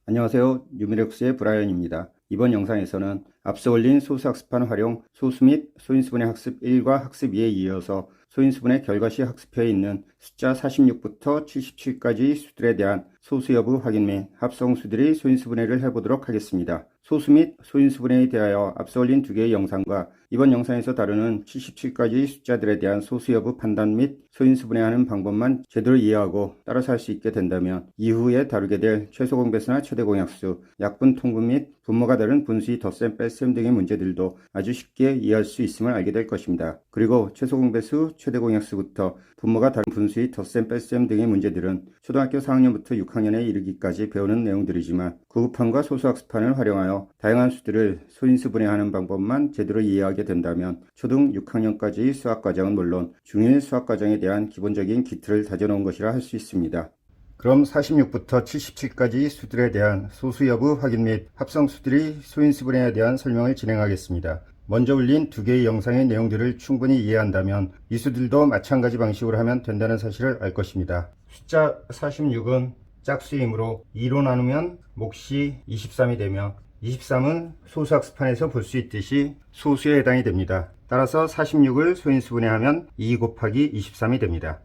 안녕하세요. 뉴미렉스의 브라이언입니다. 이번 영상에서는 앞서 올린 소수학습판 활용 소수 및 소인수분해 학습 1과 학습 2에 이어서 소인수분해 결과시 학습표에 있는 숫자 46부터 77까지 수들에 대한 소수 여부 확인 및 합성수들의 소인수분해를 해보도록 하겠습니다. 소수 및 소인수분해에 대하여 앞서 올린 두 개의 영상과 이번 영상에서 다루는 77가지 숫자들에 대한 소수 여부 판단 및 소인수분해하는 방법만 제대로 이해하고 따라서 할 수 있게 된다면 이후에 다루게 될 최소공배수나 최대공약수, 약분 통분 및 분모가 다른 분수의 덧셈, 뺄셈 등의 문제들도 아주 쉽게 이해할 수 있음을 알게 될 것입니다. 그리고 최소공배수, 최대공약수부터 분모가 다른 분수의 덧셈, 뺄셈 등의 문제들은 초등학교 4학년부터 6학년에 이르기까지 배우는 내용들이지만 구급판과 소수학습판을 활용하여 다양한 수들을 소인수분해하는 방법만 제대로 이해하게 된다면 초등 6학년까지의 수학과정은 물론 중1 수학과정에 대한 기본적인 기틀을 다져놓은 것이라 할 수 있습니다. 그럼 46부터 77까지 수들에 대한 소수 여부 확인 및 합성수들의 소인수분해에 대한 설명을 진행하겠습니다. 먼저 올린 두 개의 영상의 내용들을 충분히 이해한다면 이 수들도 마찬가지 방식으로 하면 된다는 사실을 알 것입니다. 숫자 46은 짝수이므로 2로 나누면 몫이 23이 되며 23은 소수학습판에서 볼 수 있듯이 소수에 해당이 됩니다. 따라서 46을 소인수분해하면 2 곱하기 23이 됩니다.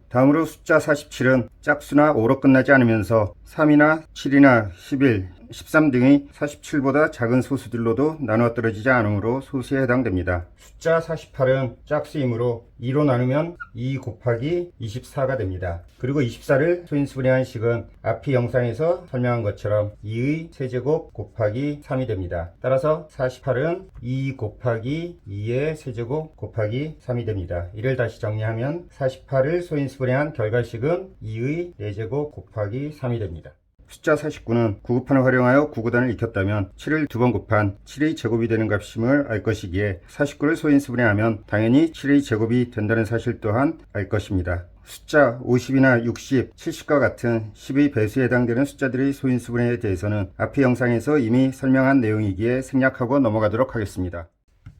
다음으로 숫자 47은 짝수나 5로 끝나지 않으면서 3이나 7이나 11, 13 등의 47보다 작은 소수들로도 나누어 떨어지지 않으므로 소수에 해당됩니다. 숫자 48은 짝수이므로 2로 나누면 2 곱하기 24가 됩니다. 그리고 24를 소인수분해한 식은 앞의 영상에서 설명한 것처럼 2의 세제곱 곱하기 3이 됩니다. 따라서 48은 2 곱하기 2의 세제곱 곱하기 3이 됩니다. 이를 다시 정리하면 48을 소인수분해한 결과식은 2의 4제곱 곱하기 3이 됩니다. 숫자 49는 구급판을 활용하여 구구단을 익혔다면 7을 2번 곱한 7의 제곱이 되는 값임을 알 것이기에 49를 소인수분해하면 당연히 7의 제곱이 된다는 사실 또한 알 것입니다. 숫자 50이나 60, 70과 같은 10의 배수에 해당되는 숫자들의 소인수분해에 대해서는 앞의 영상에서 이미 설명한 내용이기에 생략하고 넘어가도록 하겠습니다.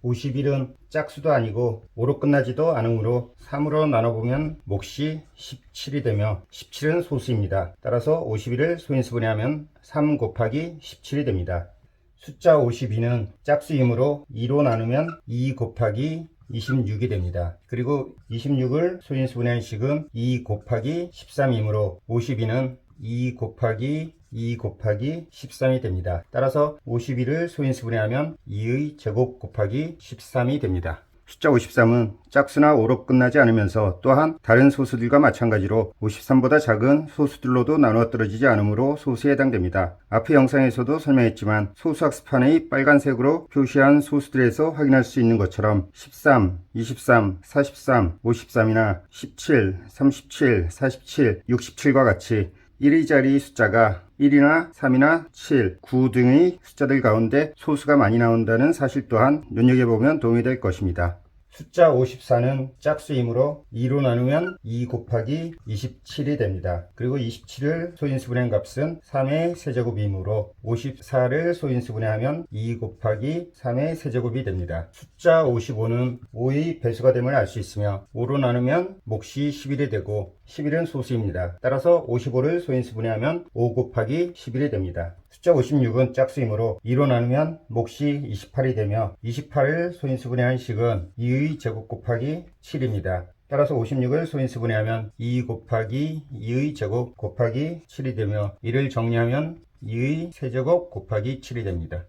51은 짝수도 아니고 5로 끝나지도 않으므로 3으로 나눠보면 몫이 17이 되며 17은 소수입니다. 따라서 51을 소인수분해하면 3 곱하기 17이 됩니다. 숫자 52는 짝수이므로 2로 나누면 2 곱하기 26이 됩니다. 그리고 26을 소인수분해한 식은 2 곱하기 13이므로 52는 2 곱하기 13이 됩니다. 따라서 51을 소인수분해하면 2의 제곱 곱하기 13이 됩니다. 숫자 53은 짝수나 5로 끝나지 않으면서 또한 다른 소수들과 마찬가지로 53보다 작은 소수들로도 나누어 떨어지지 않으므로 소수에 해당됩니다. 앞의 영상에서도 설명했지만 소수학습판의 빨간색으로 표시한 소수들에서 확인할 수 있는 것처럼 13, 23, 43, 53이나 17, 37, 47, 67과 같이 1의 자리 숫자가 1이나 3이나 7, 9 등의 숫자들 가운데 소수가 많이 나온다는 사실 또한 눈여겨보면 도움이 될 것입니다. 숫자 54는 짝수이므로 2로 나누면 2 곱하기 27이 됩니다. 그리고 27을 소인수분해한 값은 3의 세제곱이므로 54를 소인수분해하면 2 곱하기 3의 세제곱이 됩니다. 숫자 55는 5의 배수가 됨을 알 수 있으며 5로 나누면 몫이 11이 되고 11은 소수입니다. 따라서 55를 소인수분해하면 5 곱하기 11이 됩니다. 숫자 56은 짝수이므로 2로 나누면 몫이 28이 되며 28을 소인수분해한 식은 2의 제곱 곱하기 7입니다. 따라서 56을 소인수분해하면 2 곱하기 2의 제곱 곱하기 7이 되며 이를 정리하면 2의 세제곱 곱하기 7이 됩니다.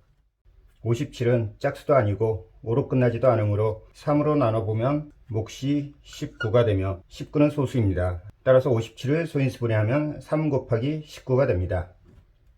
57은 짝수도 아니고 5로 끝나지도 않으므로 3으로 나눠보면 몫이 19가 되며 19는 소수입니다. 따라서 57을 소인수분해하면 3 곱하기 19가 됩니다.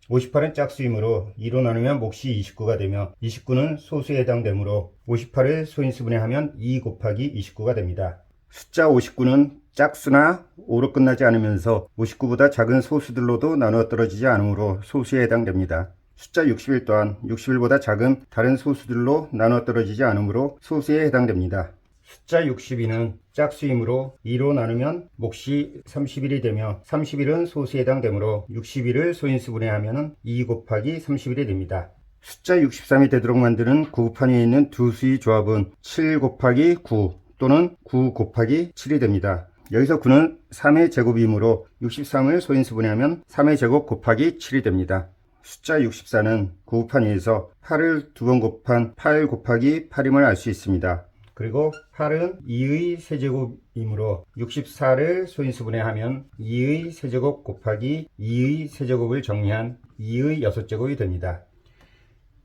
58은 짝수이므로 2로 나누면 몫이 29가 되며 29는 소수에 해당되므로 58을 소인수분해하면 2 곱하기 29가 됩니다. 숫자 59는 짝수나 5로 끝나지 않으면서 59보다 작은 소수들로도 나누어 떨어지지 않으므로 소수에 해당됩니다. 숫자 61 또한 61보다 작은 다른 소수들로 나누어 떨어지지 않으므로 소수에 해당됩니다. 숫자 62는 짝수이므로 2로 나누면 몫이 31이 되며 31은 소수에 해당되므로 61을 소인수분해하면 2 곱하기 31이 됩니다. 숫자 63이 되도록 만드는 구급판 위에 있는 두 수의 조합은 7 곱하기 9 또는 9 곱하기 7이 됩니다. 여기서 9는 3의 제곱이므로 63을 소인수분해하면 3의 제곱 곱하기 7이 됩니다. 숫자 64는 구급한 2에서 8을 2번 곱한 8 곱하기 8임을 알 수 있습니다. 그리고 8은 2의 세제곱이므로 64를 소인수분해하면 2의 세제곱 곱하기 2의 세제곱을 정리한 2의 6제곱이 됩니다.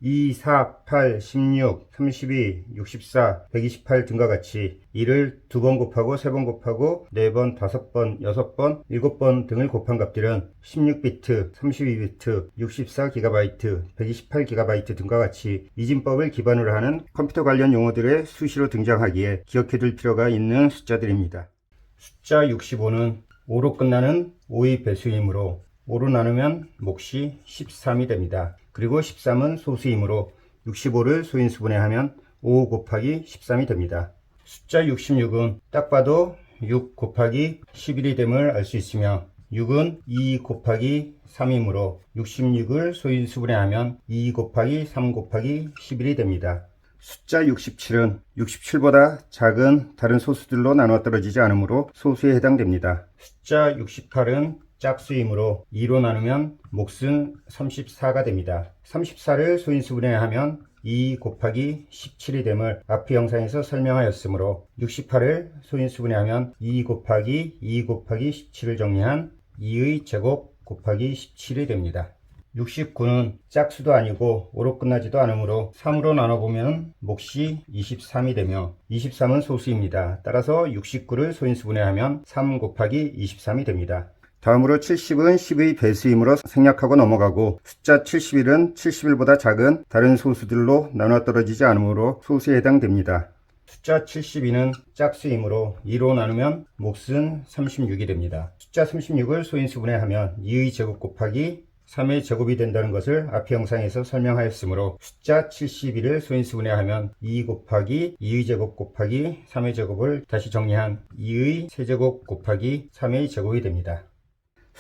2, 4, 8, 16, 32, 64, 128 등과 같이 2를 2번 곱하고 3번 곱하고 4번, 5번, 6번, 7번 등을 곱한 값들은 16비트, 32비트, 64GB, 128GB 등과 같이 이진법을 기반으로 하는 컴퓨터 관련 용어들의 수시로 등장하기에 기억해둘 필요가 있는 숫자들입니다. 숫자 65는 5로 끝나는 5의 배수이므로 5로 나누면 몫이 13이 됩니다. 그리고 13은 소수이므로 65를 소인수분해하면 5 곱하기 13이 됩니다. 숫자 66은 딱 봐도 6 곱하기 11이 됨을 알 수 있으며 6은 2 곱하기 3이므로 66을 소인수분해하면 2 곱하기 3 곱하기 11이 됩니다. 숫자 67은 67보다 작은 다른 소수들로 나눠 떨어지지 않으므로 소수에 해당됩니다. 숫자 68은 짝수이므로 2로 나누면 몫은 34가 됩니다. 34를 소인수분해하면 2 곱하기 17이 됨을 앞의 영상에서 설명하였으므로 68을 소인수분해하면 2 곱하기 2 곱하기 17을 정리한 2의 제곱 곱하기 17이 됩니다. 69는 짝수도 아니고 5로 끝나지도 않으므로 3으로 나눠보면 몫이 23이 되며 23은 소수입니다. 따라서 69를 소인수분해하면 3 곱하기 23이 됩니다. 다음으로 70은 10의 배수이므로 생략하고 넘어가고 숫자 71은 71보다 작은 다른 소수들로 나눠 떨어지지 않으므로 소수에 해당됩니다. 숫자 72는 짝수이므로 2로 나누면 몫은 36이 됩니다. 숫자 36을 소인수분해하면 2의 제곱 곱하기 3의 제곱이 된다는 것을 앞의 영상에서 설명하였으므로 숫자 71을 소인수분해하면 2 곱하기 2의 제곱 곱하기 3의 제곱을 다시 정리한 2의 세제곱 곱하기 3의 제곱이 됩니다.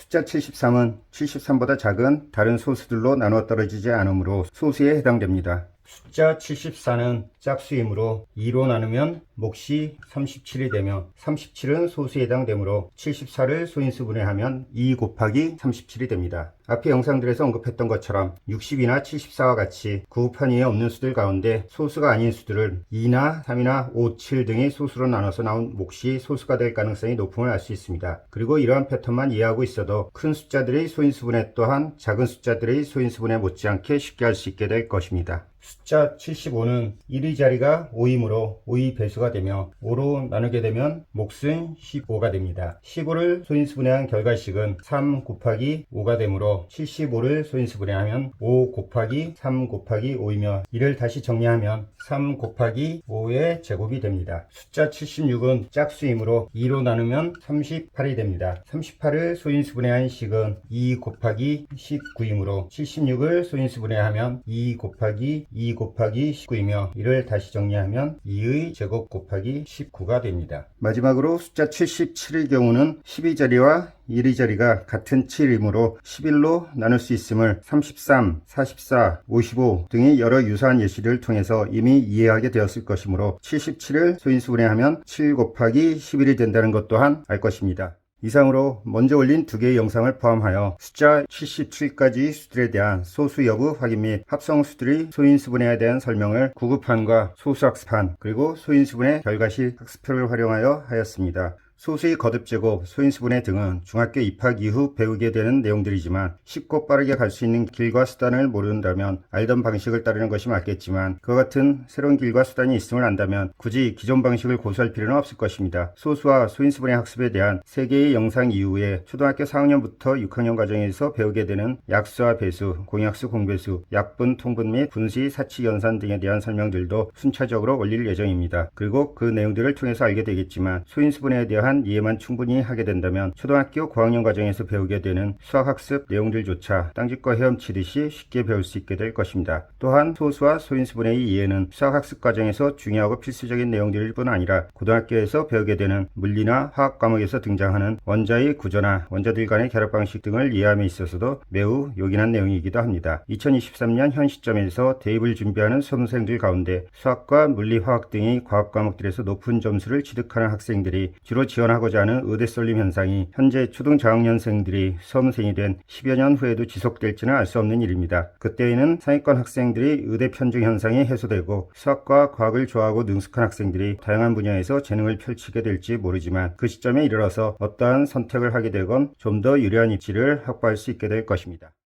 숫자 73은 73보다 작은 다른 소수들로 나눠 떨어지지 않으므로 소수에 해당됩니다. 숫자 74는 짝수이므로 2로 나누면 몫이 37이 되며 37은 소수에 해당되므로 74를 소인수분해하면 2 곱하기 37이 됩니다. 앞의 영상들에서 언급했던 것처럼 60이나 74와 같이 구급한 이에 없는 수들 가운데 소수가 아닌 수들을 2나 3이나 5, 7 등의 소수로 나눠서 나온 몫이 소수가 될 가능성이 높음을 알 수 있습니다. 그리고 이러한 패턴만 이해하고 있어도 큰 숫자들의 소인수분해 또한 작은 숫자들의 소인수분해 못지않게 쉽게 할 수 있게 될 것입니다. 숫자 75는 1의 자리가 5이므로 5의 배수가 되며 5로 나누게 되면 몫은 15가 됩니다. 15를 소인수분해한 결과식은 3 곱하기 5가 되므로 75를 소인수분해하면 5 곱하기 3 곱하기 5이며 이를 다시 정리하면 3 곱하기 5의 제곱이 됩니다. 숫자 76은 짝수이므로 2로 나누면 38이 됩니다. 38을 소인수분해한 식은 2 곱하기 19이므로 76을 소인수분해하면 2 곱하기 2 곱하기 19이며 이를 다시 정리하면 2의 제곱 곱하기 19가 됩니다. 마지막으로 숫자 77의 경우는 12 자리와 1의 자리가 같은 7이므로 11로 나눌 수 있음을 33, 44, 55 등의 여러 유사한 예시를 통해서 이미 이해하게 되었을 것이므로 77을 소인수분해하면 7 곱하기 11이 된다는 것 또한 알 것입니다. 이상으로 먼저 올린 두 개의 영상을 포함하여 숫자 77까지 수들에 대한 소수 여부 확인 및 합성수들의 소인수분해에 대한 설명을 구급판과 소수학습판 그리고 소인수분해 결과식 학습표를 활용하여 하였습니다. 소수의 거듭제곱, 소인수분해 등은 중학교 입학 이후 배우게 되는 내용들이지만 쉽고 빠르게 갈 수 있는 길과 수단을 모른다면 알던 방식을 따르는 것이 맞겠지만 그와 같은 새로운 길과 수단이 있음을 안다면 굳이 기존 방식을 고수할 필요는 없을 것입니다. 소수와 소인수분해 학습에 대한 3개의 영상 이후에 초등학교 4학년부터 6학년 과정에서 배우게 되는 약수와 배수, 공약수, 공배수, 약분, 통분 및 분수, 사치, 연산 등에 대한 설명들도 순차적으로 올릴 예정입니다. 그리고 그 내용들을 통해서 알게 되겠지만 소인수분해에 대한 이해만 충분히 하게 된다면 초등학교 고학년 과정에서 배우게 되는 수학학습 내용들조차 땅짓과 헤엄치듯이 쉽게 배울 수 있게 될 것입니다. 또한 소수와 소인수분해의 이해는 수학학습 과정에서 중요하고 필수적인 내용들일 뿐 아니라 고등학교에서 배우게 되는 물리나 화학 과목에서 등장하는 원자의 구조나 원자들 간의 결합 방식 등을 이해함에 있어서도 매우 요긴한 내용이기도 합니다. 2023년 현 시점에서 대입을 준비하는 수험생들 가운데 수학과 물리, 화학 등의 과학 과목들에서 높은 점수를 취득하는 학생들이 주로 지원 지원하고자 하는 의대 쏠림 현상이 현재 초등 저학년생들이 수험생이 된 10여 년 후에도 지속될지는 알 수 없는 일입니다. 그때에는 상위권 학생들이 의대 편중 현상이 해소되고 수학과 과학을 좋아하고 능숙한 학생들이 다양한 분야에서 재능을 펼치게 될지 모르지만 그 시점에 이르러서 어떠한 선택을 하게 되건 좀 더 유리한 입지를 확보할 수 있게 될 것입니다.